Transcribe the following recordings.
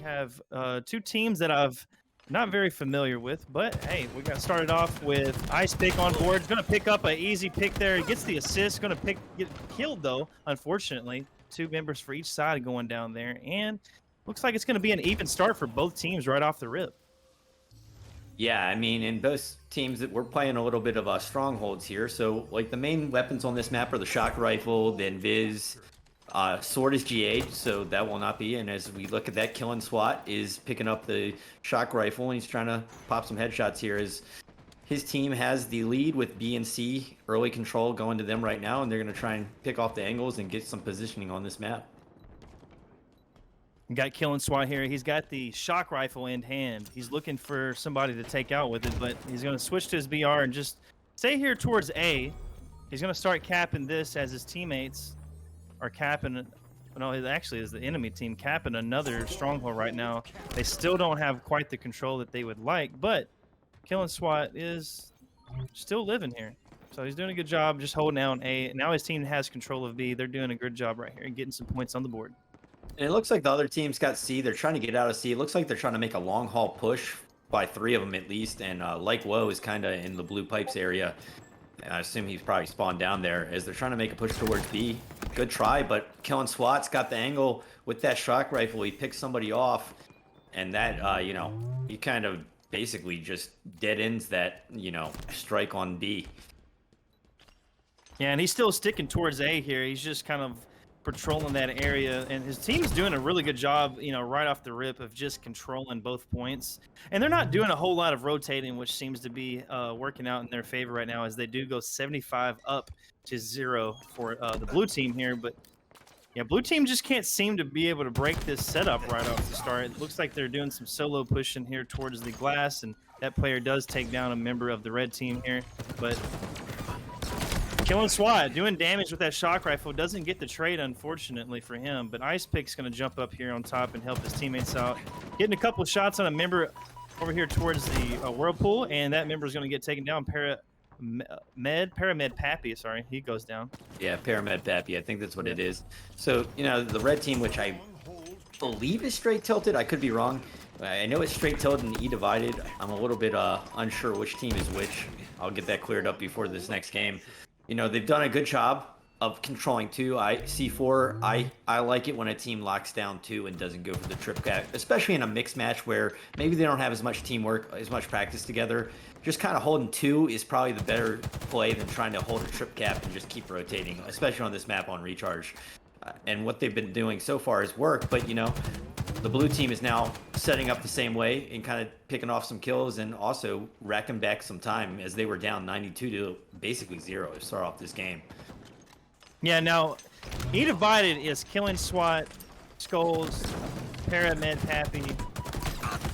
have two teams that I've not very familiar with, but hey, we got started off with Ice Pick on board. Going to pick up an easy pick there. He gets the assist. Going to get killed though, unfortunately. Two members for each side going down there, and looks like it's going to be an even start for both teams right off the rip. Yeah, I mean, in both teams that we're playing a little bit of strongholds here. So, like, the main weapons on this map are the shock rifle, the invis, sword is GA, so that will not be. And as we look at that, Killing SWAT is picking up the shock rifle, and he's trying to pop some headshots here. As his team has the lead with B and C early control going to them right now, and they're going to try and pick off the angles and get some positioning on this map. Got Killing SWAT here. He's got the shock rifle in hand. He's looking for somebody to take out with it, but he's going to switch to his BR and just stay here towards A. He's going to start capping this as his teammates are capping. No, it actually is the enemy team capping another stronghold right now. They still don't have quite the control that they would like, but Killing SWAT is still living here. So he's doing a good job just holding down A. Now his team has control of B. They're doing a good job right here and getting some points on the board. And it looks like the other team's got C. They're trying to get out of C. It looks like they're trying to make a long haul push by 3 of them at least. And Like Woe is kind of in the blue pipes area. And I assume he's probably spawned down there as they're trying to make a push towards B. Good try, but Killing SWAT's got the angle with that shock rifle. He picks somebody off. And that, you know, he kind of basically just dead ends that, you know, strike on B. Yeah, and he's still sticking towards A here. He's just kind of patrolling that area, and his team's doing a really good job, you know, right off the rip of just controlling both points. And they're not doing a whole lot of rotating, which seems to be working out in their favor right now, as they do go 75 up to 0 for the blue team here. But yeah, blue team just can't seem to be able to break this setup right off the start. It looks like they're doing some solo pushing here towards the glass, and that player does take down a member of the red team here, but Killing SWAT, doing damage with that shock rifle. Doesn't get the trade, unfortunately, for him. But Ice Pick's going to jump up here on top and help his teammates out. Getting a couple of shots on a member over here towards the Whirlpool, and that member is going to get taken down. Paramed Pappy, sorry, he goes down. Yeah, Paramed Pappy, I think that's what it is. So, you know, the red team, which I believe is Str8 Tilted, I could be wrong. I know it's Str8 Tilted and eDivided. I'm a little bit unsure which team is which. I'll get that cleared up before this next game. You know, they've done a good job of controlling 2. C4, I like it when a team locks down 2 and doesn't go for the trip cap, especially in a mixed match where maybe they don't have as much teamwork, as much practice together. Just kind of holding 2 is probably the better play than trying to hold a trip cap and just keep rotating, especially on this map on recharge. And what they've been doing so far has worked, but, you know, the blue team is now setting up the same way and kind of picking off some kills and also racking back some time as they were down 92 to basically 0 to start off this game. Yeah, now eDivided is Killing SWAT, Skulls, Paramed Pappy,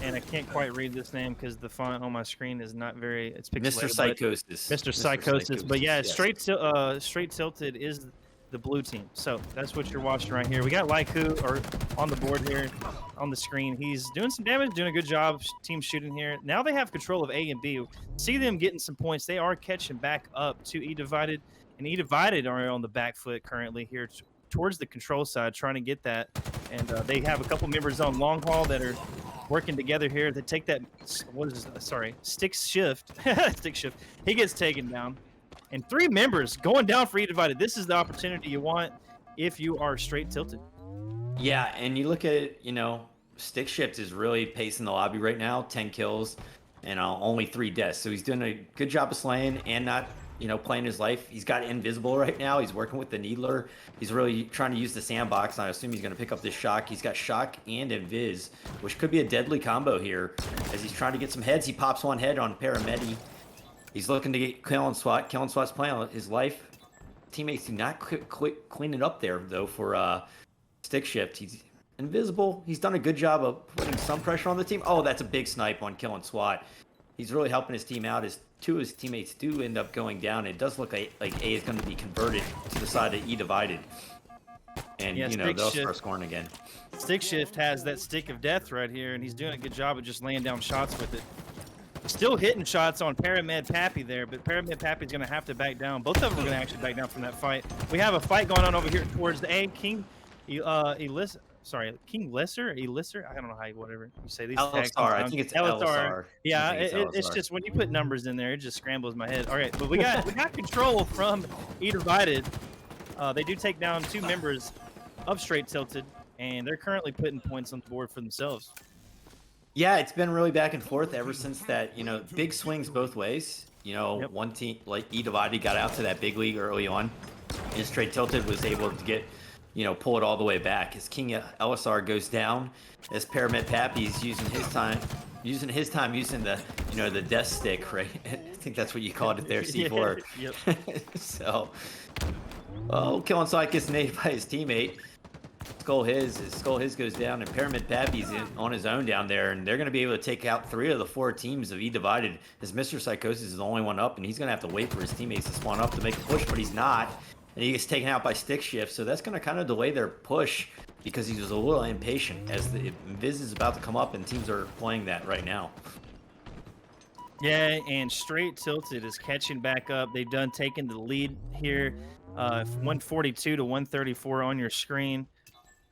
and I can't quite read this name because the font on my screen is not very, it's pixelated. Mr. Psychosis. Mr. Psychosis. But yeah, yes. Str8 Tilted is the blue team. So that's what you're watching right here. We got Laiku on the board here on the screen. He's doing some damage, doing a good job team shooting here. Now they have control of A and B. See them getting some points. They are catching back up to eDivided, and eDivided are on the back foot currently here towards the control side, trying to get that. And they have a couple members on long haul that are working together here. They take that, stick shift. Stick shift. He gets taken down. And 3 members going down for eDivided. This is the opportunity you want if you are Str8 Tilted. Yeah, and you look at it, you know, Stick Shift is really pacing the lobby right now. 10 kills and only 3 deaths. So he's doing a good job of slaying and not, you know, playing his life. He's got Invisible right now. He's working with the Needler. He's really trying to use the sandbox. I assume he's going to pick up this shock. He's got shock and Invis, which could be a deadly combo here. As he's trying to get some heads, he pops 1 head on Paramedi. He's looking to get Killing SWAT. Killing SWAT's playing his life. Teammates do not clean it up there, though, for Stick Shift. He's invisible. He's done a good job of putting some pressure on the team. Oh, that's a big snipe on Killing SWAT. He's really helping his team out as 2 of his teammates do end up going down. It does look like A is going to be converted to the side of eDivided. And, yeah, you know, they'll start scoring again. Stick Shift has that stick of death right here, and he's doing a good job of just laying down shots with it. Still hitting shots on Paramed Pappy there, but Paramed Pappy's going to have to back down. Both of them are going to actually back down from that fight. We have a fight going on over here towards the A. King sorry, King Lesser, Elisser. I don't know how whatever you say these tags. LSR, I think it's LSR. Yeah, I think it's LSR. just when you put numbers in there, it just scrambles my head. All right, but we got control from eDivided. They do take down 2 members of Str8 Tilted, and they're currently putting points on the board for themselves. Yeah, it's been really back and forth ever since that, big swings both ways. Yep. One team, like eDivided, got out to that big league early on, and Str8 Tilted was able to get, pull it all the way back. As King LSR goes down, as Pyramid Pappy's using his time using the death stick, right? I think that's what you called it there, C4. Yep. So, Killing Side gets naded by his teammate. Skull His goes down, and Pyramid Pappy's on his own down there, and they're going to be able to take out 3 of the 4 teams of eDivided, as Mr. Psychosis is the only one up, and he's going to have to wait for his teammates to spawn up to make a push, but he's not, and he gets taken out by stick shift, so that's going to kind of delay their push, because he was a little impatient, as the Invis is about to come up, and teams are playing that right now. Yeah, and Str8 Tilted is catching back up. They've done taking the lead here, 142 to 134 on your screen.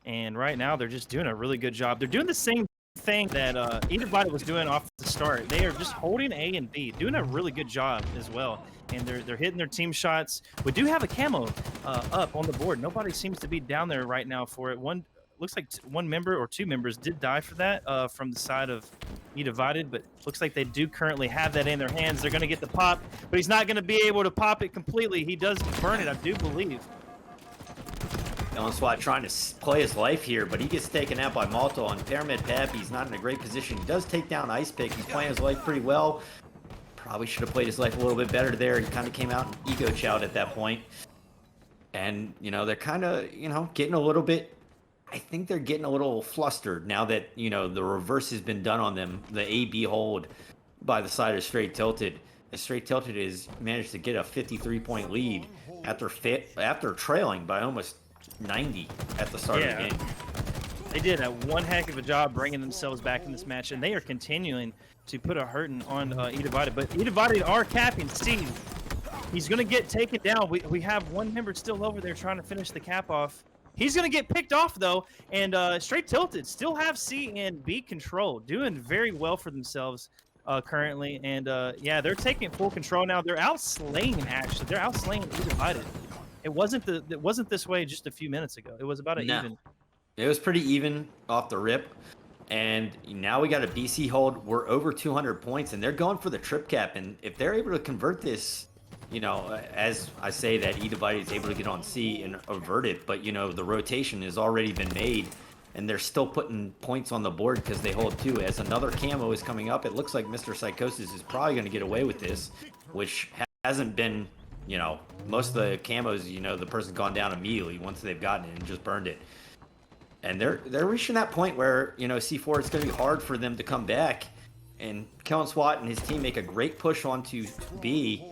And right now, they're just doing a really good job. They're doing the same thing that eDivided was doing off the start. They are just holding A and B, doing a really good job as well. And they're hitting their team shots. We do have a camo up on the board. Nobody seems to be down there right now for it. Looks like 1 member or 2 members did die for that from the side of eDivided, but looks like they do currently have that in their hands. They're going to get the pop, but he's not going to be able to pop it completely. He does burn it, I do believe. Swat trying to play his life here, but he gets taken out by Malto, and Pyramid Pappy's not in a great position. He does take down Ice Pick. He's playing his life pretty well. Probably should have played his life a little bit better there. He kind of came out and ego-chowed at that point. And, they're kind of, getting a little bit, I think they're getting a little flustered now that, the reverse has been done on them, the A-B hold by the side of Str8 Tilted. And Str8 Tilted has managed to get a 53-point lead after trailing by almost 90 at the start of the game. They did one heck of a job bringing themselves back in this match, and they are continuing to put a hurting on eDivided. But eDivided are capping Steve. He's going to get taken down. We have 1 member still over there trying to finish the cap off. He's going to get picked off, though, and Str8 Tilted still have C and B control, doing very well for themselves currently. And, yeah, they're taking full control now. They're outslaying, actually. They're outslaying eDivided. It wasn't this way just a few minutes ago. It was about even. It was pretty even off the rip, and now we got a BC hold. We're over 200 points, and they're going for the trip cap. And if they're able to convert this, as I say that eDivided is able to get on C and avert it, but the rotation has already been made, and they're still putting points on the board because they hold 2. As another camo is coming up, it looks like Mr. Psychosis is probably going to get away with this, which hasn't been. Most of the camos, the person's gone down immediately once they've gotten it and just burned it. And they're reaching that point where, C4, it's going to be hard for them to come back. And Kellen Swat and his team make a great push onto B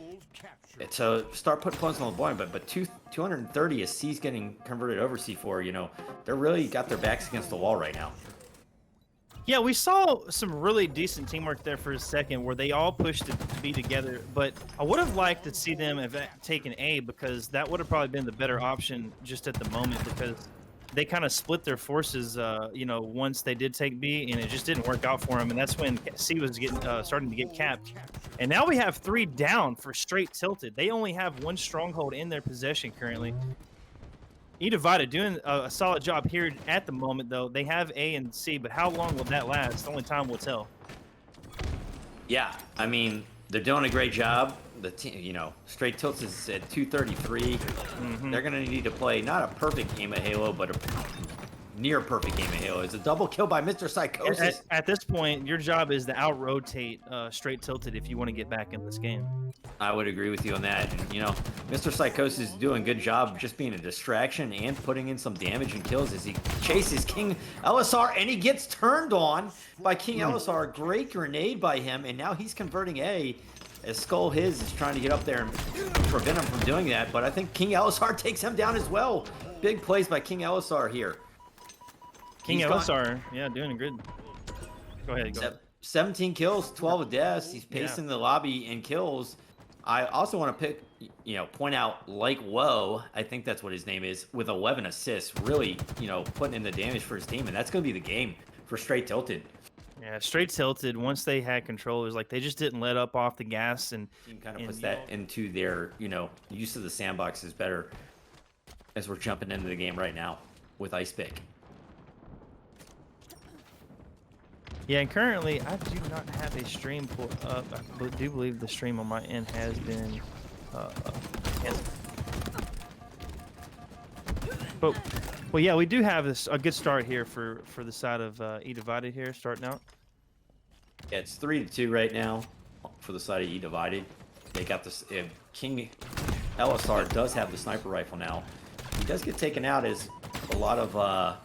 to start putting points on the board. But 230 as C's getting converted over C4, they're really got their backs against the wall right now. Yeah, we saw some really decent teamwork there for a second where they all pushed to be together, but I would have liked to see them have taken A, because that would have probably been the better option just at the moment, because they kind of split their forces, once they did take B, and it just didn't work out for them, and that's when C was getting starting to get capped. And now we have 3 down for Str8 Tilted. They only have 1 stronghold in their possession currently. eDivided doing a solid job here at the moment, though. They have A and C, but how long will that last? Only time will tell. Yeah, I mean, they're doing a great job. The team, Str8 Tilted is at 233. They're going to need to play not a perfect game of Halo, but a near perfect game of Halo. It's a double kill by Mr. Psychosis. At this point, your job is to out-rotate Str8 Tilted if you want to get back in this game. I would agree with you on that. And, Mr. Psychosis is doing a good job just being a distraction and putting in some damage and kills as he chases King LSR, and he gets turned on by King LSR. Great grenade by him, and now he's converting A as Skull His is trying to get up there and prevent him from doing that. But I think King LSR takes him down as well. Big plays by King LSR here. King LSR, yeah, doing good. Go ahead. 17 kills, 12 deaths. He's pacing the lobby in kills. I also want to point out, like Woe, I think that's what his name is, with 11 assists, really, putting in the damage for his team, and that's going to be the game for Str8 Tilted. Yeah, Str8 Tilted. Once they had control, it was like they just didn't let up off the gas, and Team kind of puts that into their, use of the sandbox is better as we're jumping into the game right now with Ice Pick. Yeah, and currently I do not have a stream pulled up. I do believe the stream on my end has been, but well, yeah, we do have a good start here for the side of eDivided here starting out. Yeah, it's 3-2 right now for the side of eDivided. They got this. King LSR does have the sniper rifle now. He does get taken out as a lot of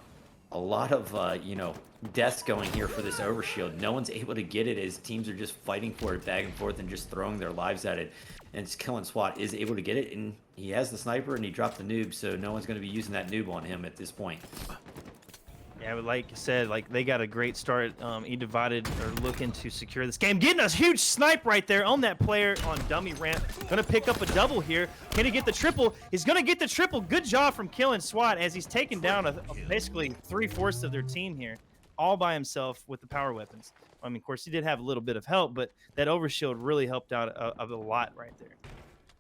deaths going here for this overshield. No one's able to get it as teams are just fighting for it back and forth and just throwing their lives at it. And Killing SWAT is able to get it, and he has the sniper and he dropped the noob, so no one's going to be using that noob on him at this point. Yeah, but like you said, like they got a great start. eDivided are looking to secure this game. Getting a huge snipe right there on that player on dummy ramp. Gonna pick up a double here. Can he get the triple? He's gonna get the triple. Good job from Killing SWAT as he's taken down basically 3/4 of their team here, all by himself with the power weapons. I mean, of course, he did have a little bit of help, but that overshield really helped out a lot right there.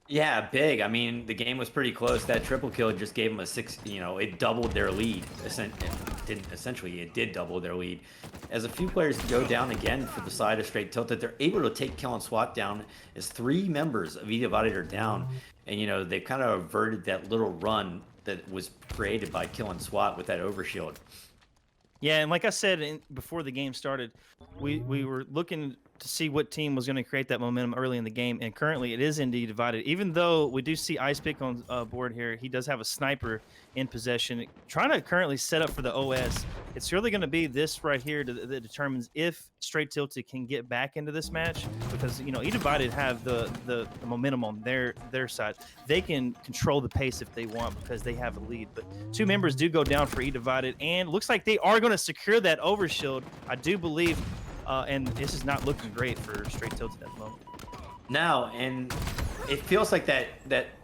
Yeah, big. I mean, the game was pretty close. That triple kill just gave them a 6, it doubled their lead. Essentially, it did double their lead. As a few players go down again for the side of Str8 Tilted, they're able to take Killing SWAT down as 3 members of eDivided are down. And, they've kind of averted that little run that was created by Killing SWAT with that overshield. Yeah, and like I said before the game started, we were looking to see what team was going to create that momentum early in the game, and currently it is indeed divided. Even though we do see Ice Pick on board here, he does have a sniper in possession, trying to currently set up for the OS. It's really going to be this right here that determines if Str8 Tilted can get back into this match, because eDivided have the momentum on their side. They can control the pace if they want because they have a lead. But 2 members do go down for eDivided, and looks like they are going to secure that overshield, I do believe. And this is not looking great for Str8 Tilted at the moment. No, and it feels like that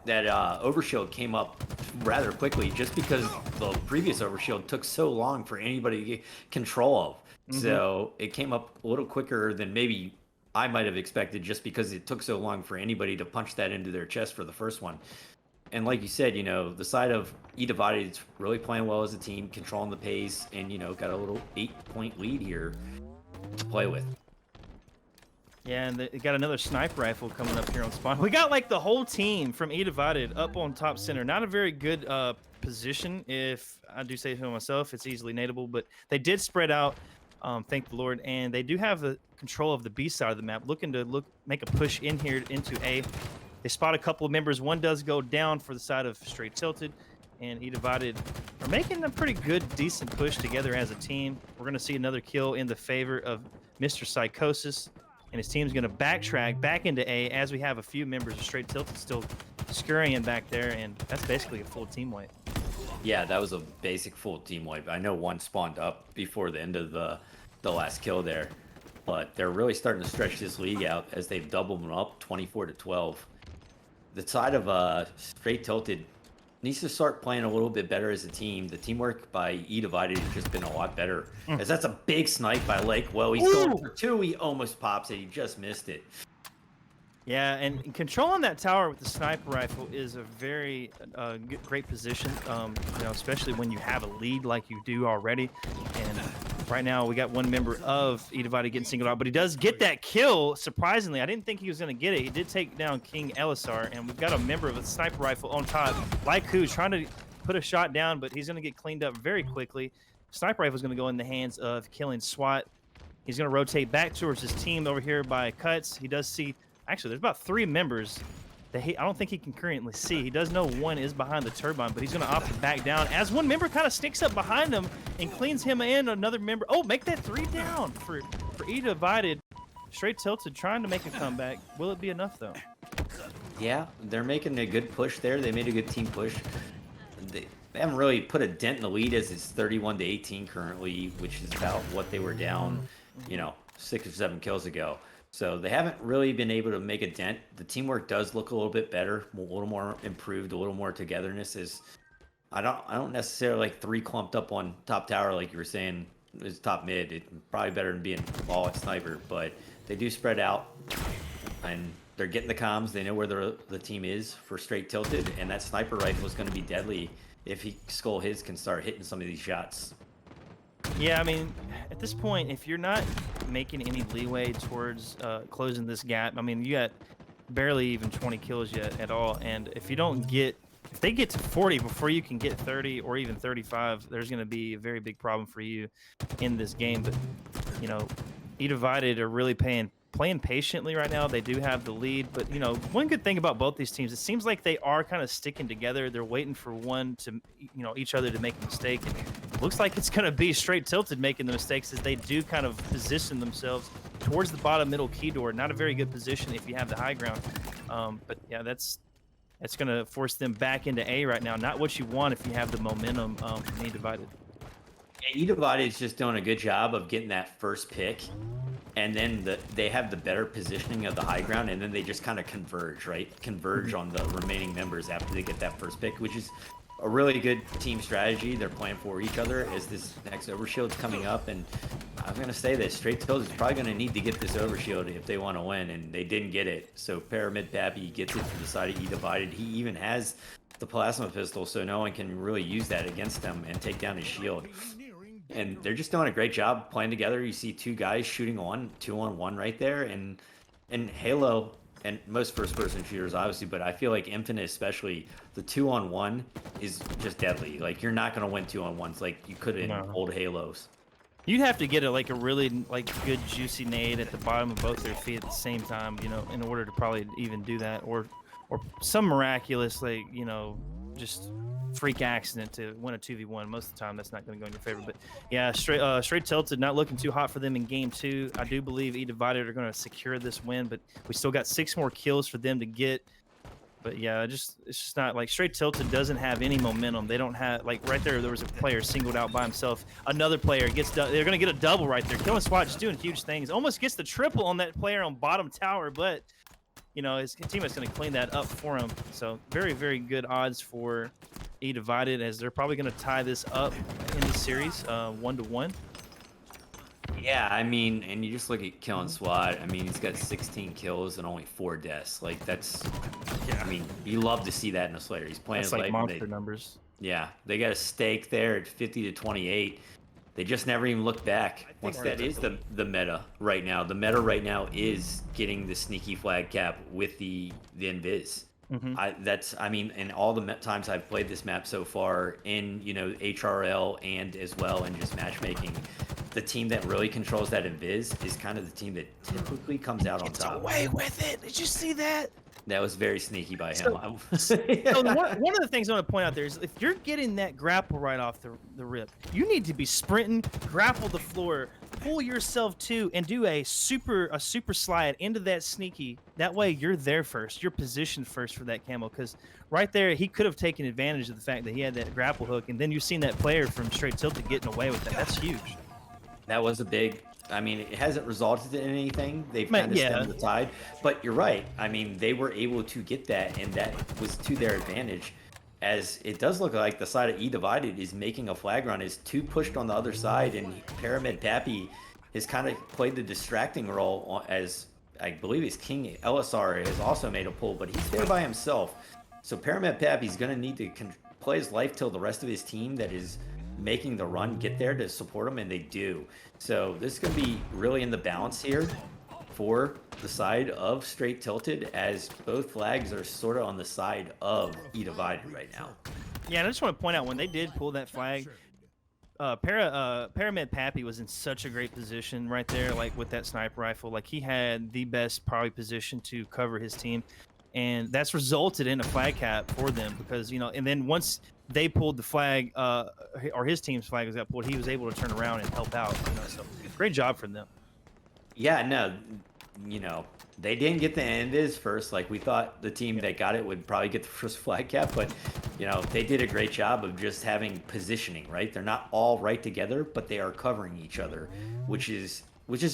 overshield came up rather quickly just because the previous overshield took so long for anybody to get control of. Mm-hmm. So it came up a little quicker than maybe I might have expected, just because it took so long for anybody to punch that into their chest for the first one. And like you said, the side of eDivided is really playing well as a team, controlling the pace, and got a little 8-point lead here to play with. Yeah, and they got another sniper rifle coming up here on spawn. We got like the whole team from eDivided up on top center. Not a very good position, if I do say so myself. It's easily nadeable, but they did spread out, thank the Lord, and they do have the control of the B side of the map, looking to make a push in here into A. They spot a couple of members. One does go down for the side of Str8 Tilted, and eDivided are making a pretty good, decent push together as a team. We're going to see another kill in the favor of Mr. Psychosis, and his team's going to backtrack back into A as we have a few members of Str8 Tilted still scurrying back there, and that's basically a full team wipe. Yeah, that was a basic full team wipe. I know one spawned up before the end of the last kill there, but they're really starting to stretch this league out as they've doubled them up 24-12. The side of Str8 Tilted needs to start playing a little bit better as a team. The teamwork by eDivided has just been a lot better. As that's a big snipe by Lake. Well, he's going for 2. He almost pops it. He just missed it. Yeah, and controlling that tower with the sniper rifle is a very great position, especially when you have a lead like you do already. And right now we got one member of eDivided getting singled out, but he does get that kill. Surprisingly, I didn't think he was going to get it. He did take down King LSR, and we've got a member of a sniper rifle on top. Like who's trying to put a shot down, but he's going to get cleaned up very quickly. Sniper rifle is going to go in the hands of Killing SWAT. He's going to rotate back towards his team over here by Cuts. He does see... Actually, there's about 3 members that I don't think he can currently see. He does know one is behind the turbine, but he's going to opt to back down as one member kind of sneaks up behind him and cleans him in. Another member. Oh, make that 3 down for eDivided. Str8 Tilted trying to make a comeback. Will it be enough, though? Yeah, they're making a good push there. They made a good team push. They haven't really put a dent in the lead as it's 31-18 currently, which is about what they were down, 6 or 7 kills ago. So they haven't really been able to make a dent. The teamwork does look a little bit better, a little more improved, a little more togetherness. Is I don't necessarily like 3 clumped up on top tower like you were saying is top mid. It's probably better than being all at sniper, but they do spread out and they're getting the comms. They know where the team is for Str8 Tilted, and that sniper rifle is going to be deadly if Skull his can start hitting some of these shots. Yeah, I mean, at this point, if you're not making any leeway towards closing this gap, I mean, you got barely even 20 kills yet at all, and if they get to 40 before you can get 30 or even 35, there's going to be a very big problem for you in this game. But you know, eDivided are really playing patiently right now. They do have the lead, but you know, one good thing about both these teams, it seems like they are kind of sticking together. They're waiting for one to, you know, each other to make a mistake. And it looks like it's going to be Str8 Tilted making the mistakes, as they do kind of position themselves towards the bottom middle key door. Not a very good position if you have the high ground. But yeah, that's going to force them back into A right now. Not what you want if you have the momentum from eDivided. eDivided is just doing a good job of getting that first pick, and then they have the better positioning of the high ground, and then they just kind of converge, right? Converge on the remaining members after they get that first pick, which is a really good team strategy. They're playing for each other as this next overshield's coming up, and I'm going to say that Str8 Tilted is probably going to need to get this overshield if they want to win, and they didn't get it. So Pyramid Pappy gets it to the side of eDivided. He even has the plasma pistol, so no one can really use that against him and take down his shield. And they're just doing a great job playing together. You see 2 guys shooting on 2-on-1 right there, and Halo and most first-person shooters, obviously, but I feel like Infinite especially, the 2-on-1 is just deadly. Like, you're not going to win 2-on-1s like you could in old Halos. You'd have to get a really good juicy nade at the bottom of both their feet at the same time, you know, in order to probably even do that, or some miraculous, like, you know, just freak accident to win a 2v1. Most of the time that's not going to go in your favor. But yeah, Str8 Tilted not looking too hot for them in game 2. I do believe eDivided are going to secure this win, but we still got 6 more kills for them to get. But yeah, it's just not like Str8 Tilted doesn't have any momentum. They don't have, like, right there was a player singled out by himself. Another player gets they're going to get a double right there. Killing Swat just doing huge things. Almost gets the triple on that player on bottom tower, but you know, his teammate's going to clean that up for him. So very, very good odds for eDivided, as they're probably going to tie this up in the series 1-1. Yeah, I mean, and you just look at Killing SWAT. I mean, he's got 16 kills and only 4 deaths. Like, that's, yeah, I mean, you love to see that in a Slayer. He's playing that's like monster numbers. Yeah, they got a stake there at 50-28. They just never even looked back. Once that is the meta right now. The meta right now is getting the sneaky flag cap with the invis. I mean, in all the times I've played this map so far, in, you know, HRL and as well in just matchmaking, the team that really controls that invis is kind of the team that typically comes out on top. Away with it! Did you see that? That was very sneaky by him. So one of the things I want to point out there is, if you're getting that grapple right off the rip, you need to be sprinting, grapple the floor, pull yourself to, and do a super slide into that sneaky. That way you're there first. You're positioned first for that camo, because right there he could have taken advantage of the fact that he had that grapple hook, and then you've seen that player from Str8 Tilted getting away with that. That's huge. That was a big, I mean, it hasn't resulted in anything. They've kind of stemmed the tide. But you're right. I mean, they were able to get that, and that was to their advantage. As it does look like the side of eDivided is making a flag run, is 2 pushed on the other side, and Pyramid Pappy has kind of played the distracting role, as I believe his King LSR has also made a pull, but he's there by himself. So Pyramid Pappy's going to need to play his life till the rest of his team that is making the run get there to support them, and they do. So this is going to be really in the balance here for the side of Str8 Tilted, as both flags are sort of on the side of eDivided right now. Yeah, and I just want to point out, when they did pull that flag, Pyramid Pappy was in such a great position right there, like with that sniper rifle. Like, he had the best probably position to cover his team, and that's resulted in a flag cap for them, because, you know, and then once they pulled the flag, or his team's flag was got pulled, he was able to turn around and help out. You know, so great job for them. Yeah, no, you know, they didn't get the invis first. Like, we thought the team that got it would probably get the first flag cap, but, you know, they did a great job of just having positioning, right? They're not all right together, but they are covering each other, which is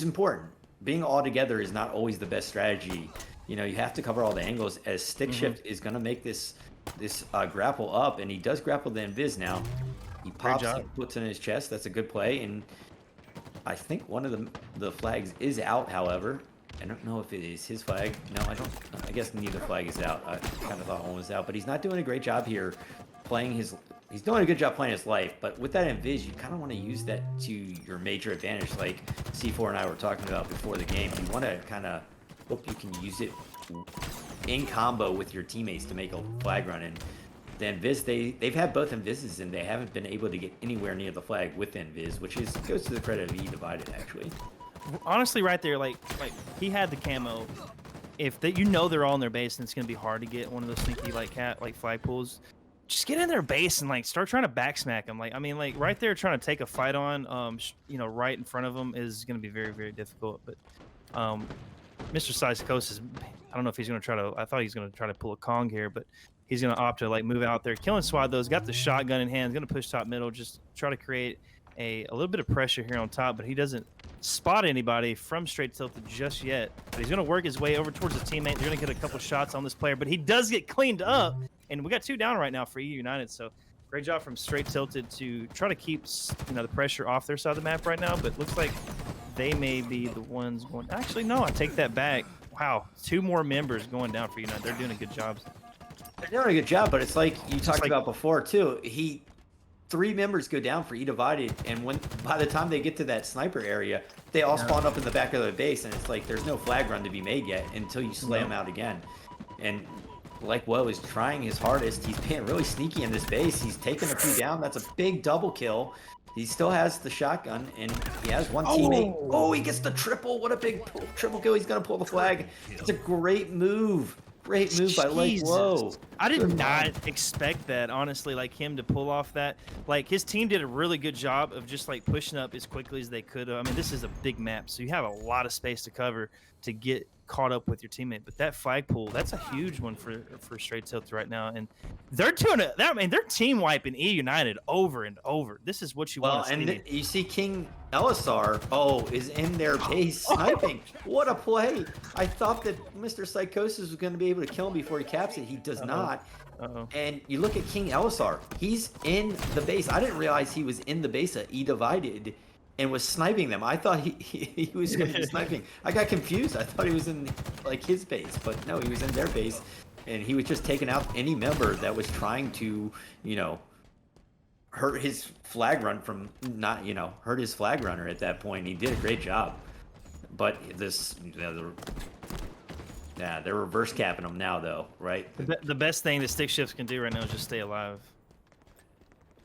important, being all together is not always the best strategy. You know, you have to cover all the angles, as stick shift is going to make this grapple up, and he does grapple the invis now. He pops, he puts it in his chest. That's a good play, and I think one of the flags is out, however. I don't know if it is his flag. No, I don't. I guess neither flag is out. I kind of thought one was out, but he's not doing a great job here playing his... He's doing a good job playing his life, but with that invis, you kind of want to use that to your major advantage, like C4 and I were talking about before the game. You want to kind of hope you can use it in combo with your teammates to make a flag run. And the invis, they've had both invises, and they haven't been able to get anywhere near the flag with invis, which goes to the credit of eDivided, actually. Honestly, right there, like he had the camo. If you know they're all in their base, and it's gonna be hard to get one of those sneaky like flag pulls. Just get in their base and like start trying to backsmack them. Like, I mean, like right there trying to take a fight on, you know, right in front of them is going to be very, very difficult. But Mr. Psychos is, I don't know if he's going to try to, I thought he's going to try to pull a Kong here, but he's going to opt to like move out there. Killing Swad though, he's got the shotgun in hand, going to push top middle, just try to create a little bit of pressure here on top, but he doesn't spot anybody from Str8 Tilted just yet. But he's going to work his way over towards his teammate. They're going to get a couple shots on this player, but he does get cleaned up. And we got 2 down right now for eDivided, so great job from Str8 Tilted to try to keep, you know, the pressure off their side of the map right now. But looks like they may be the ones going. Actually, no, I take that back. Wow, 2 more members going down for eDivided. They're doing a good job. They're doing a good job, but it's like you talked about before too. 3 members go down for eDivided, and by the time they get to that sniper area, they all spawn up in the back of the base, and it's like there's no flag run to be made yet until you slam out again. And like Woe is trying his hardest. He's being really sneaky in this base. He's taking a few down. That's a big double kill. He still has the shotgun, and he has one teammate. Oh, he gets the triple. What a big triple kill. He's going to pull the flag. It's a great move. Great move by Like Woe. I did not expect that, honestly, like him to pull off that. Like his team did a really good job of just like pushing up as quickly as they could. I mean, this is a big map, so you have a lot of space to cover to get caught up with your teammate. But that flag pool, that's a huge one for Str8 Tilted right now, and they're doing it. I mean, they're team wiping eDivided over and over. This is what you want to see. And you see King Elisar, is in their base sniping. What a play! I thought that Mr. Psychosis was going to be able to kill him before he caps it. He does not. And you look at King Elisar. He's in the base. I didn't realize he was in the base of eDivided and was sniping them. I thought he was going to be sniping. I got confused. I thought he was in like his base, but no, he was in their base, and he was just taking out any member that was trying to, you know, hurt his flag run from not, you know, hurt his flag runner at that point. He did a great job, but this, they're reverse capping him now, though, right? The best thing that stick shifts can do right now is just stay alive.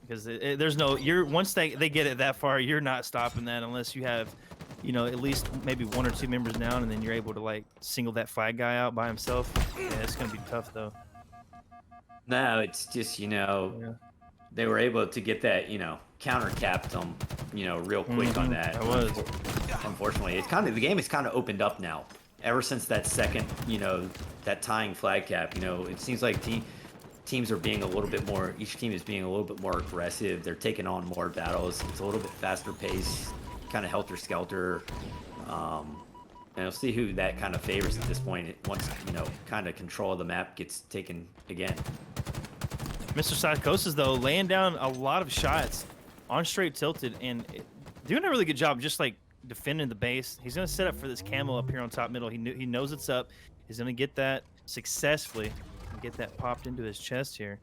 Because there's no, once they get it that far, you're not stopping that unless you have, you know, at least maybe 1 or 2 members down, and then you're able to like single that flag guy out by himself. Yeah, it's gonna be tough though. No, it's just, you know, they were able to get that, you know, counter capped them, you know, real quick on that. It was. Unfortunately, it's kind of, the game is kind of opened up now. Ever since that second, you know, that tying flag cap, you know, it seems like teams are being a little bit more, each team is being a little bit more aggressive. They're taking on more battles. It's a little bit faster pace, kind of helter-skelter. And we'll see who that kind of favors at this point. Once, you know, kind of control of the map gets taken again. Mr. Psychosis, though, laying down a lot of shots on Str8 Tilted and doing a really good job just like defending the base. He's going to set up for this camo up here on top middle. He knows it's up. He's going to get that successfully. Get that popped into his chest here.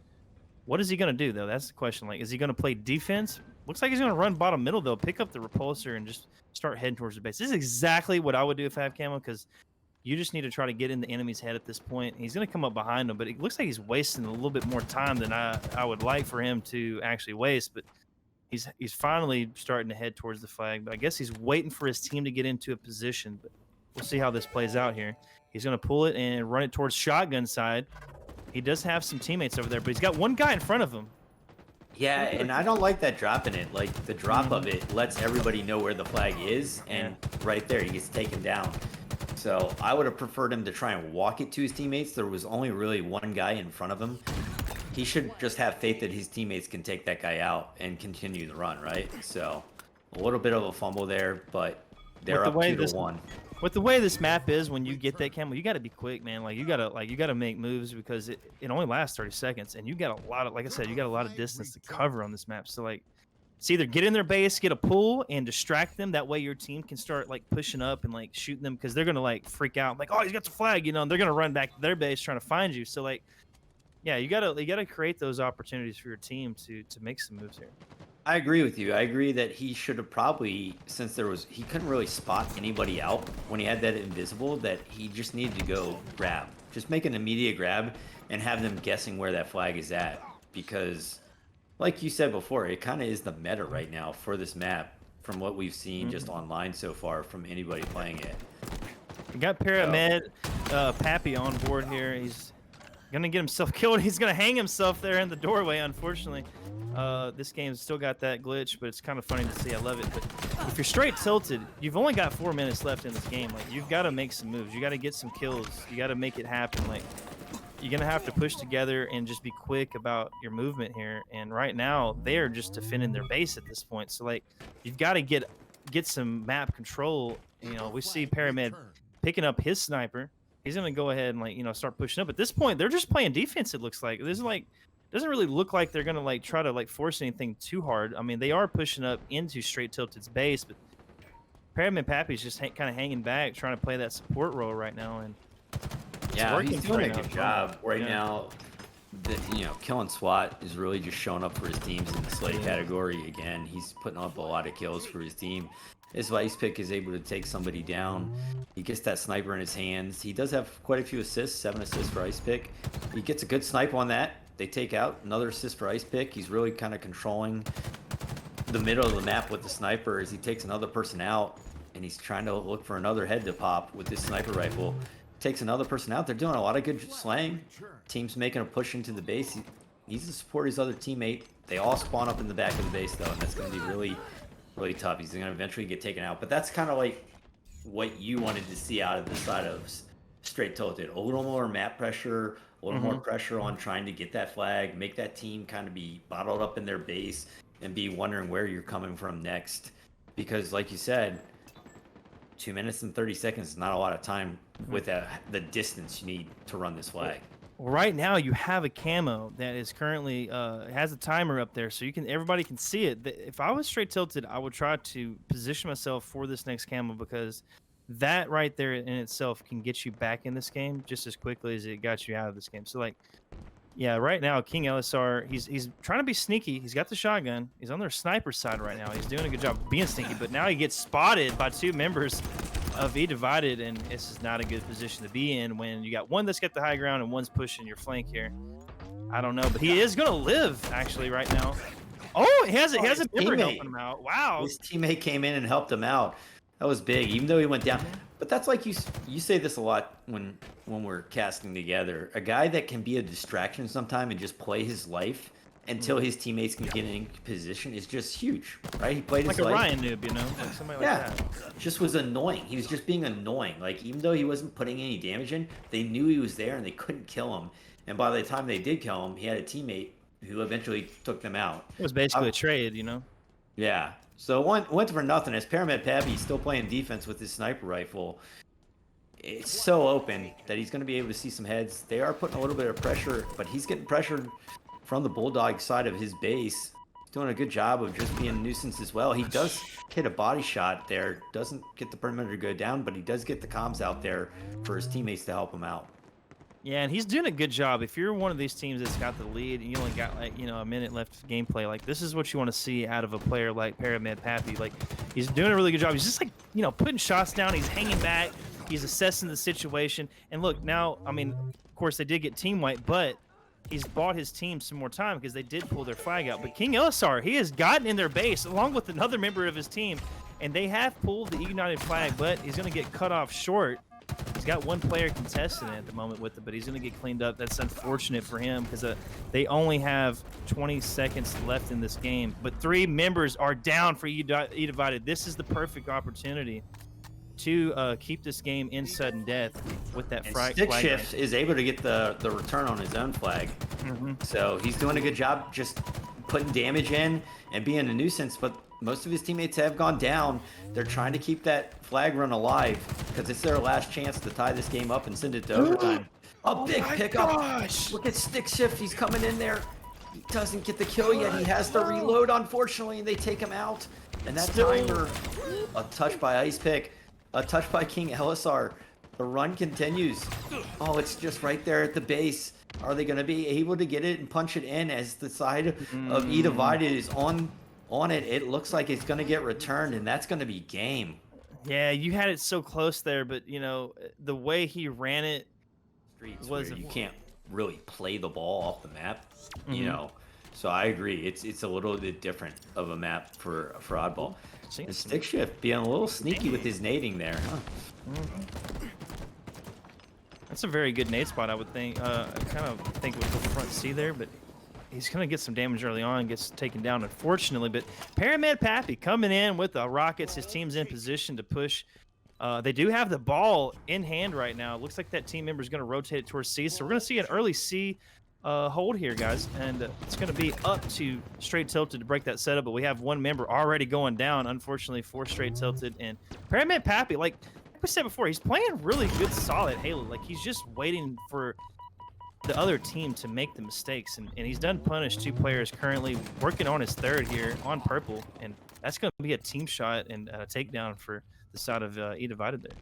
What is he going to do, though? That's the question. Like, is he going to play defense? Looks like he's going to run bottom middle, though. Pick up the repulsor and just start heading towards the base. This is exactly what I would do if I have camo, because you just need to try to get in the enemy's head at this point. He's going to come up behind him, but it looks like he's wasting a little bit more time than I would like for him to actually waste. But he's finally starting to head towards the flag. But I guess he's waiting for his team to get into a position. But we'll see how this plays out here. He's going to pull it and run it towards shotgun side. He does have some teammates over there, but he's got one guy in front of him. Yeah, and I don't like that dropping it. Like, the drop of it lets everybody know where the flag is, and right there, he gets taken down. So I would have preferred him to try and walk it to his teammates. There was only really one guy in front of him. He should just have faith that his teammates can take that guy out and continue the run, right? So a little bit of a fumble there, but they're up 2-1. With the way this map is, when you get that camo, you got to be quick, man. Like you gotta make moves because it only lasts 30 seconds, and you got a lot of, like I said, you got a lot of distance to cover on this map. So like, it's either get in their base, get a pull, and distract them. That way your team can start like pushing up and like shooting them because they're gonna like freak out, like, oh, he's got the flag, you know, and they're gonna run back to their base trying to find you. So like, yeah, you gotta create those opportunities for your team to make some moves here. I agree with you. I agree that he should have probably, since he couldn't really spot anybody out when he had that invisible, that he just needed to go grab. Just make an immediate grab and have them guessing where that flag is at. Because, like you said before, it kind of is the meta right now for this map from what we've seen just online so far from anybody playing it. We got Pyramid Pappy on board here. He's gonna get himself killed. He's gonna hang himself there in the doorway, unfortunately. This game's still got that glitch, but it's kind of funny to see. I love it. But if you're straight tilted, you've only got 4 minutes left in this game. Like, you've got to make some moves. You got to get some kills. You got to make it happen. Like, you're gonna have to push together and just be quick about your movement here. And right now, they're just defending their base at this point. So like, you've got to get some map control. You know, we see Pyramid picking up his sniper. He's gonna go ahead and, like, you know, start pushing up. At this point, they're just playing defense. It looks like there's like. Doesn't really look like they're gonna like try to like force anything too hard. I mean, they are pushing up into Str8 Tilted's base, but Pyramid Pappy's just kind of hanging back, trying to play that support role right now. And yeah, he's doing a good job right now. You know, killing SWAT is really just showing up for his teams in the slate category again. He's putting up a lot of kills for his team. His vice pick is able to take somebody down. He gets that sniper in his hands. He does have quite a few assists, 7 assists for ice pick. He gets a good snipe on that. They take out another assist for ice pick. He's really kind of controlling the middle of the map with the sniper as he takes another person out, and he's trying to look for another head to pop with this sniper rifle. Takes another person out. They're doing a lot of good slaying. Team's making a push into the base. He needs to support his other teammate. They all spawn up in the back of the base though, and that's going to be really, really tough. He's going to eventually get taken out. But that's kind of like what you wanted to see out of the side of Str8 Tilted. A little more map pressure, a little more pressure on trying to get that flag, make that team kind of be bottled up in their base and be wondering where you're coming from next. Because like you said, 2 minutes and 30 seconds is not a lot of time with the distance you need to run this flag. Well, right now you have a camo that is currently has a timer up there, so everybody can see it. If I was Str8 Tilted, I would try to position myself for this next camo, because that right there in itself can get you back in this game just as quickly as it got you out of this game. So like, yeah, right now King LSR, he's trying to be sneaky. He's got the shotgun. He's on their sniper side right now. He's doing a good job being sneaky, but now he gets spotted by 2 members of eDivided, and this is not a good position to be in when you got one that's got the high ground and one's pushing your flank here. I don't know, but he is gonna live actually right now. Oh, he has a member helping him out. Wow. His teammate came in and helped him out. That was big, even though he went down. But that's like you say this a lot when we're casting together. A guy that can be a distraction sometime and just play his life until his teammates can get in position is just huge, right? He played his life. Like a Ryan noob, you know? Like somebody like that. Just was annoying. He was just being annoying. Like, even though he wasn't putting any damage in, they knew he was there and they couldn't kill him. And by the time they did kill him, he had a teammate who eventually took them out. It was basically a trade, you know? Yeah. So went for nothing as Pyramid Pappy still playing defense with his sniper rifle. It's so open that he's going to be able to see some heads. They are putting a little bit of pressure, but he's getting pressured from the Bulldog side of his base. Doing a good job of just being a nuisance as well. He does hit a body shot there. Doesn't get the perimeter to go down, but he does get the comms out there for his teammates to help him out. Yeah, and he's doing a good job. If you're one of these teams that's got the lead and you only got, like, you know, a minute left of gameplay, like, this is what you want to see out of a player like Pyramid Pappy. Like, he's doing a really good job. He's just, like, you know, putting shots down. He's hanging back. He's assessing the situation. And look, now, I mean, of course, they did get team wipe, but he's bought his team some more time because they did pull their flag out. But King LSR, he has gotten in their base along with another member of his team, and they have pulled the eDivided flag, but he's going to get cut off short. He's got one player contesting it at the moment with it, but he's going to get cleaned up. That's unfortunate for him because they only have 20 seconds left in this game. But 3 members are down for eDivided. This is the perfect opportunity to keep this game in sudden death with that flag. Stick Shift is able to get the return on his own flag. So he's doing a good job just putting damage in and being a nuisance, but most of his teammates have gone down. They're trying to keep that flag run alive. because it's their last chance to tie this game up and send it to overtime. A big pickup. Gosh. Look at Stick Shift. He's coming in there. He doesn't get the kill yet. He has to reload, unfortunately, and they take him out. And that timer, a touch by Ice Pick, a touch by King LSR. The run continues. Oh, it's just right there at the base. Are they going to be able to get it and punch it in as the side of eDivided is on it? It looks like it's going to get returned, and that's going to be game. Yeah, you had it so close there, but you know the way he ran it Streets was where you can't really play the ball off the map, you know. So I agree. It's a little bit different of a map for Oddball. And Stick Shift being a little sneaky with his nading there, huh? That's a very good nade spot, I would think. I kind of think with the front C there, but he's going to get some damage early on, gets taken down, unfortunately. But Pyramid Pappy coming in with the Rockets. His team's in position to push. They do have the ball in hand right now. It looks like that team member is going to rotate it towards C. So we're going to see an early C hold here, guys. And it's going to be up to Str8 Tilted to break that setup. But we have one member already going down, unfortunately, for Str8 Tilted. And Pyramid Pappy, like we said before, he's playing really good, solid Halo. Like, he's just waiting for the other team to make the mistakes. And he's done punish 2 players currently, working on his 3rd here on purple. And that's going to be a team shot and a takedown for the side of eDivided there.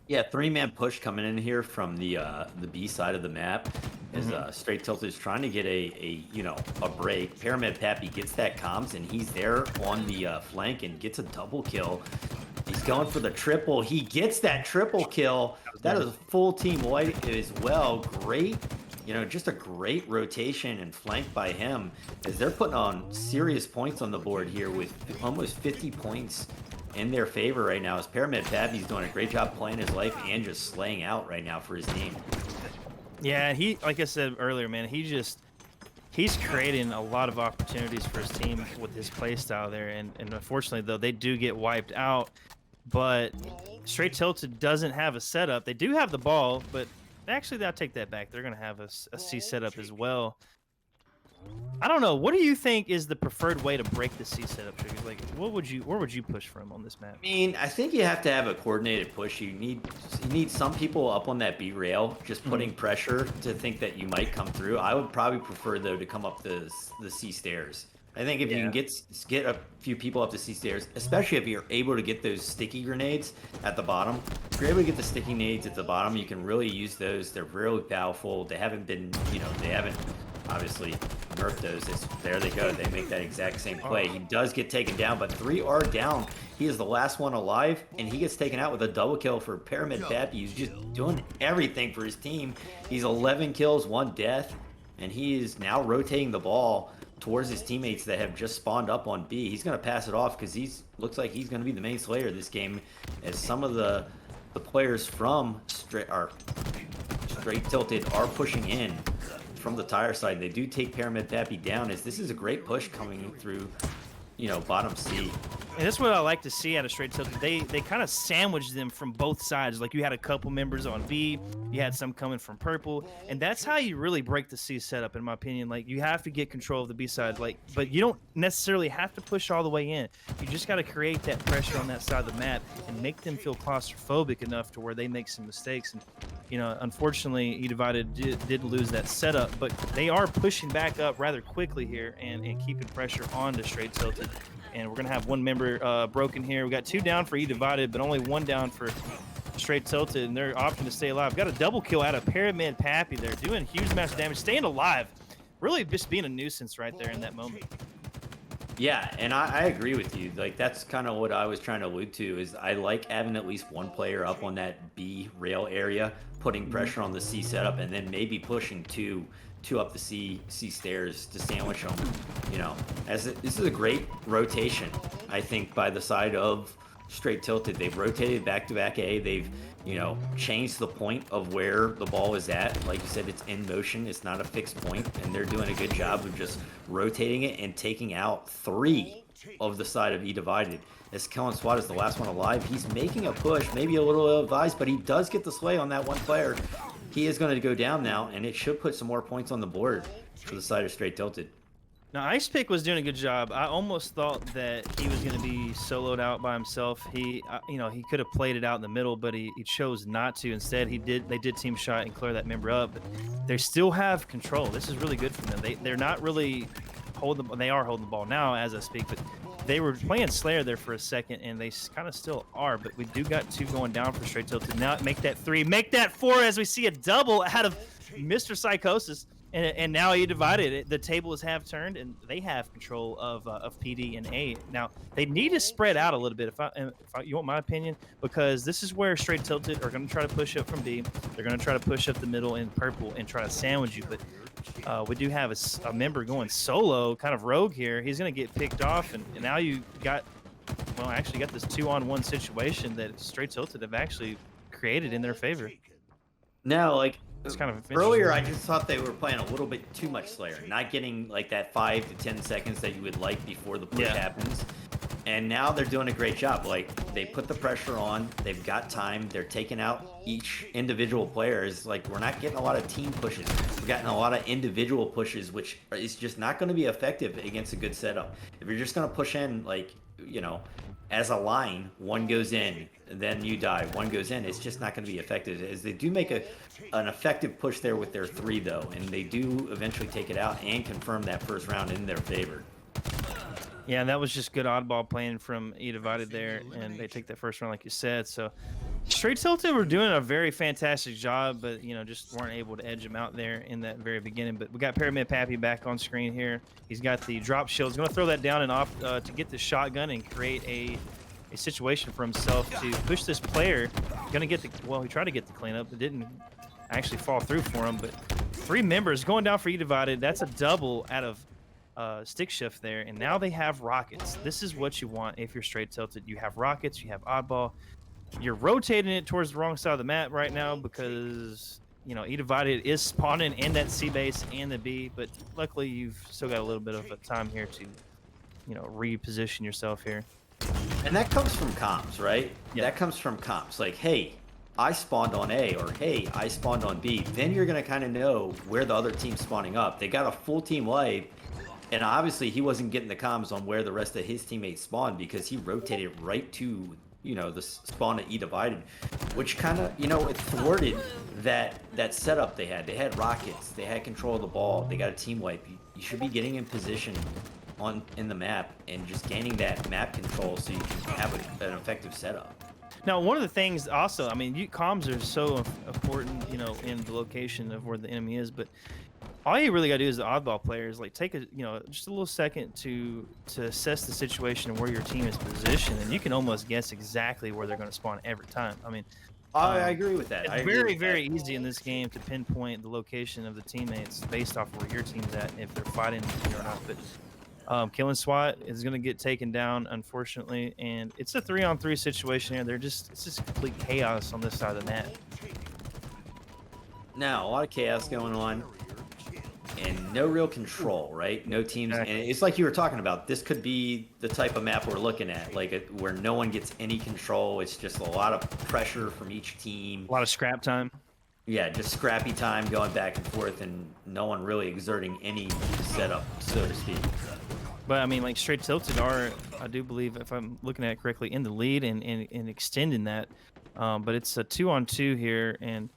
Yeah, 3-man push coming in here from the B side of the map as Str8 Tilted is trying to get a break. Pyramid Pappy gets that comms and he's there on the flank and gets a double kill. He's going for the triple. He gets that triple kill. That is a full team white as well. Great, just a great rotation and flank by him as they're putting on serious points on the board here with almost 50 points in their favor right now. As Pyramid Pappy's doing a great job playing his life and just slaying out right now for his team. Yeah, he, like I said earlier, man, he's creating a lot of opportunities for his team with his play style there. And unfortunately, though, they do get wiped out. But Str8 Tilted doesn't have a setup. They do have the ball, but actually, I'll take that back. They're going to have a C setup as well. I don't know. What do you think is the preferred way to break the C setup, Triggers? Like, where would you push from on this map? I mean, I think you have to have a coordinated push. You need some people up on that B rail, just putting pressure to think that you might come through. I would probably prefer, though, to come up the C stairs. I think if you can get a few people up the C stairs, especially if you're able to get those sticky grenades at the bottom. If you're able to get the sticky nades at the bottom, you can really use those. They're really powerful. They haven't been, they haven't obviously nerfed those. There they go. They make that exact same play. He does get taken down, but 3 are down. He is the last one alive, and he gets taken out with a double kill for Pyramid Pappy. He's just doing everything for his team. He's 11 kills, 1 death, and he is now rotating the ball towards his teammates that have just spawned up on B. He's going to pass it off because looks like he's going to be the main slayer this game, as some of the players from Str8 Tilted are pushing in from the tire side. They do take Pyramid Pappy down, as this is a great push coming through, bottom C. And that's what I like to see out of Str8 Tilted. They kind of sandwiched them from both sides. Like, you had a couple members on B, you had some coming from purple, and that's how you really break the C setup, in my opinion. Like, you have to get control of the B side, but you don't necessarily have to push all the way in. You just got to create that pressure on that side of the map and make them feel claustrophobic enough to where they make some mistakes. And unfortunately, eDivided did lose that setup, but they are pushing back up rather quickly here and keeping pressure on the Str8 Tilted. And we're going to have one member broken here. We got 2 down for eDivided, but only 1 down for Str8 Tilted, and they're opting to stay alive. Got a double kill out of Pyramid Pappy there, doing huge amounts of damage, staying alive. Really just being a nuisance right there in that moment. Yeah, and I agree with you. Like, that's kind of what I was trying to allude to, is I like having at least one player up on that B rail area, putting pressure on the C setup, and then maybe pushing two up the C stairs to sandwich them. This is a great rotation, I think, by the side of Str8 Tilted. They've rotated back-to-back A. They've, changed the point of where the ball is at. Like you said, it's in motion. It's not a fixed point, and they're doing a good job of just rotating it and taking out 3 of the side of eDivided. As Kellen Swat is the last one alive, he's making a push, maybe a little ill-advised, but he does get the slay on that one player. He is going to go down now, and it should put some more points on the board for the side of Str8 Tilted. Now, Ice Pick was doing a good job. I almost thought that he was going to be soloed out by himself. He could have played it out in the middle, but he chose not to. Instead, they did team shot and clear that member up. But they still have control. This is really good for them. They're not really they are holding the ball now as I speak, but they were playing Slayer there for a second, and they kind of still are. But we do got 2 going down for Str8 Tilted. Now make that 3, make that 4 as we see a double out of Mr. Psychosis. And now eDivided. The table is half turned, and they have control of PD and A. Now they need to spread out a little bit. You want my opinion, because this is where Str8 Tilted are going to try to push up from B. They're going to try to push up the middle in purple and try to sandwich you. But we do have a member going solo, kind of rogue here. He's going to get picked off, and now you got, well, actually got this 2-on-1 situation that Str8 Tilted have actually created in their favor. Now, like, it's kind of earlier, I just thought they were playing a little bit too much Slayer, not getting like that 5 to 10 seconds that you would like before the push happens. And now they're doing a great job. Like, they put the pressure on, they've got time, they're taking out each individual player. It's like, we're not getting a lot of team pushes. We're getting a lot of individual pushes, which is just not going to be effective against a good setup. If you're just going to push in, like, you know, as a line, one goes in, then you die, one goes in, it's just not going to be effective. As they do make an effective push there with their 3, though, and they do eventually take it out and confirm that first round in their favor. Yeah, and that was just good oddball playing from eDivided there, and they take that first round like you said. So Str8 Tilted were doing a very fantastic job, but just weren't able to edge him out there in that very beginning. But we got Pyramid Pappy back on screen here. He's got the drop shield. He's going to throw that down and off to get the shotgun and create a situation for himself to push this player. Going to get the, well, he tried to get the cleanup. It didn't actually fall through for him, but 3 members going down for eDivided. That's a double out of stick shift there, and now they have rockets. This is what you want if you're Str8 Tilted. You have rockets, you have oddball. You're rotating it towards the wrong side of the map right now because eDivided is spawning in that C base and the B, but luckily you've still got a little bit of a time here to reposition yourself here. And that comes from comms, right? Yeah. That comes from comms. Like, hey, I spawned on A, or hey, I spawned on B. Then you're going to kind of know where the other team's spawning up. They got a full team live, and obviously he wasn't getting the comms on where the rest of his teammates spawned because he rotated right to, the spawn at eDivided, which kind of, it thwarted that setup they had. They had rockets, they had control of the ball, they got a team wipe. You should be getting in position in the map and just gaining that map control so you can have an effective setup. Now, one of the things also, I mean, comms are so important, in the location of where the enemy is, but all you really got to do as the oddball players, like, take just a little second to assess the situation and where your team is positioned, and you can almost guess exactly where they're going to spawn every time. I mean, I agree with that. It's very easy in this game to pinpoint the location of the teammates based off where your team's at, if they're fighting or not. But Killing SWAT is going to get taken down, unfortunately, and it's a 3-on-3 situation here. It's just complete chaos on this side of the map. Now, a lot of chaos going on, and no real control, right? No teams, exactly. And it's like you were talking about. This could be the type of map we're looking at, like where no one gets any control. It's just a lot of pressure from each team. A lot of scrap time. Yeah, just scrappy time going back and forth, and no one really exerting any setup, so to speak. But I mean, like, Str8 Tilted are, I do believe, if I'm looking at it correctly, in the lead and extending that. But it's a 2-on-2 here, and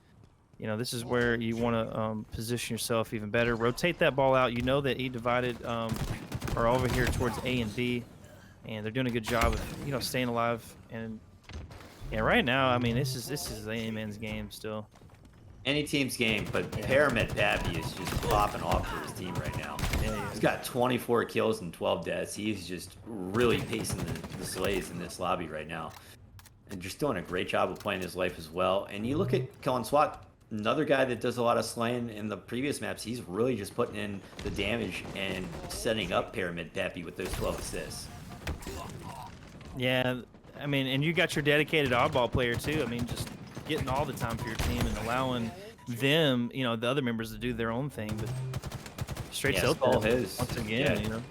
this is where you want to position yourself even better. Rotate that ball out. You know that eDivided are over here towards A and B, and they're doing a good job of staying alive. And yeah, right now, I mean, this is any man's game still. Any team's game, but Pyramid Pappy is just popping off for his team right now. Yeah, he's got 24 kills and 12 deaths. He's just really pacing the slays in this lobby right now, and just doing a great job of playing his life as well. And you look at Killing SWAT, another guy that does a lot of slaying in the previous maps. He's really just putting in the damage and setting up Pyramid Pappy with those 12 assists. Yeah, I mean, and you got your dedicated oddball player too. I mean, just getting all the time for your team and allowing them, the other members to do their own thing. But Str8 Tilted, once again,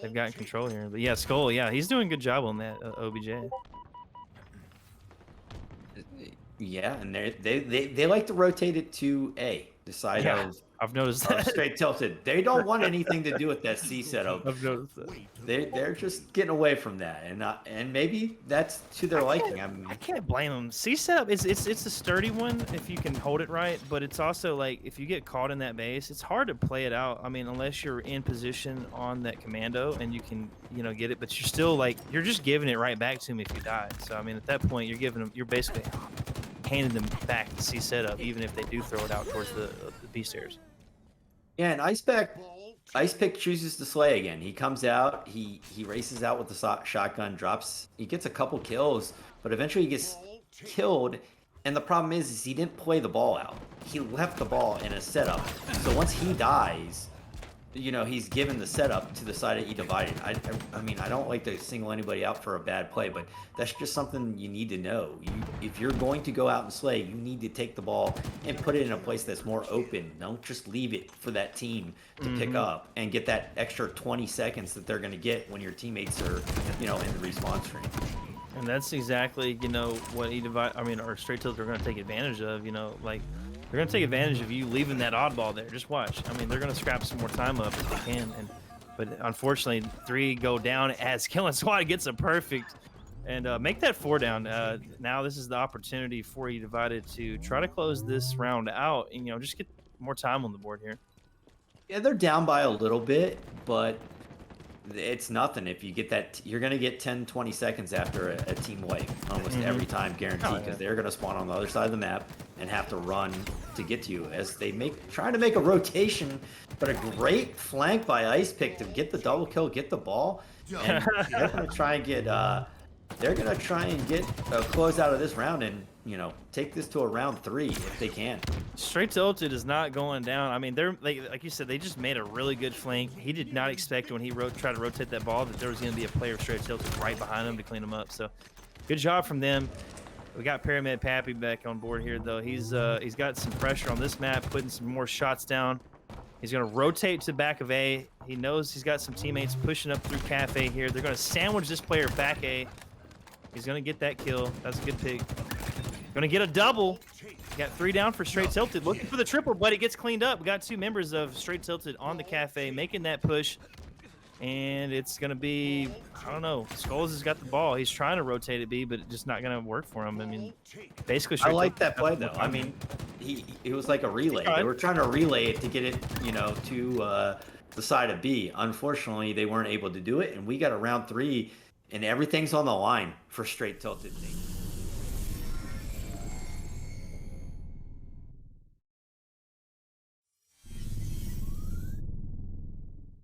they've got control here. But yeah, Skull, yeah, he's doing a good job on that OBJ. Yeah, and they like to rotate it to A, the side I've noticed Or that. Straight Tilted. They don't want anything to do with that C setup. I've noticed that. They're just getting away from that, and maybe that's to their liking. I can't blame them. C setup it's a sturdy one if you can hold it right, but it's also like if you get caught in that base, it's hard to play it out. I mean, unless you're in position on that commando and you can, you know, get it, but you're still like you're just giving it right back to him if you die. So I mean, at that point, you're basically handing them back the C setup, even if they do throw it out towards the B stairs. Yeah, and Ice Pick chooses to slay again. He comes out, he races out with the shotgun, he gets a couple kills, but eventually he gets killed. And the problem is he didn't play the ball out. He left the ball in a setup. So once he dies, you know, he's given the setup to the side of eDivided. I mean, I don't like to single anybody out for a bad play, but that's just something you need to know. If you're going to go out and slay, you need to take the ball and put it in a place that's more open. Don't just leave it for that team to pick up and get that extra 20 seconds that they're going to get when your teammates are, you know, in the respawn stream. And that's exactly, you know, what or Straight Tilted are going to take advantage of, you know, like they're going to take advantage of you leaving that oddball there. Just watch. I mean, they're going to scrap some more time up if they can. But unfortunately, 3 go down as Killing Squad gets a perfect and make that 4 down. Now this is the opportunity for eDivided to try to close this round out and, you know, just get more time on the board here. Yeah, they're down by a little bit, but it's nothing. If you get that, you're going to get 10, 20 seconds after a team wipe almost every time, guaranteed, because they're going to spawn on the other side of the map and have to run to get to you as they try to make a rotation, but a great flank by Ice Pick to get the double kill, get the ball, and they're going to try and get a close out of this round and, you know, take this to a round 3 if they can. Straight Tilted is not going down. I mean, they're like you said, they just made a really good flank. He did not expect when he tried to rotate that ball that there was going to be a player of Straight Tilted right behind him to clean him up. So, good job from them. We got Pyramid Pappy back on board here, though. He's got some pressure on this map, putting some more shots down. He's going to rotate to the back of A. He knows he's got some teammates pushing up through Cafe here. They're going to sandwich this player back A. He's going to get that kill. That's a good pick. Going to get a double. Got 3 down for Straight Tilted. Looking for the triple, but it gets cleaned up. We got 2 members of Straight Tilted on the Cafe making that push. And it's going to be, I don't know, Skulls has got the ball. He's trying to rotate it B, but it's just not going to work for him. I mean, basically, I like that play, though. I mean, it was like a relay. They were trying to relay it to get it, you know, to the side of B. Unfortunately, they weren't able to do it, and we got a round 3, and everything's on the line for Straight Tilted.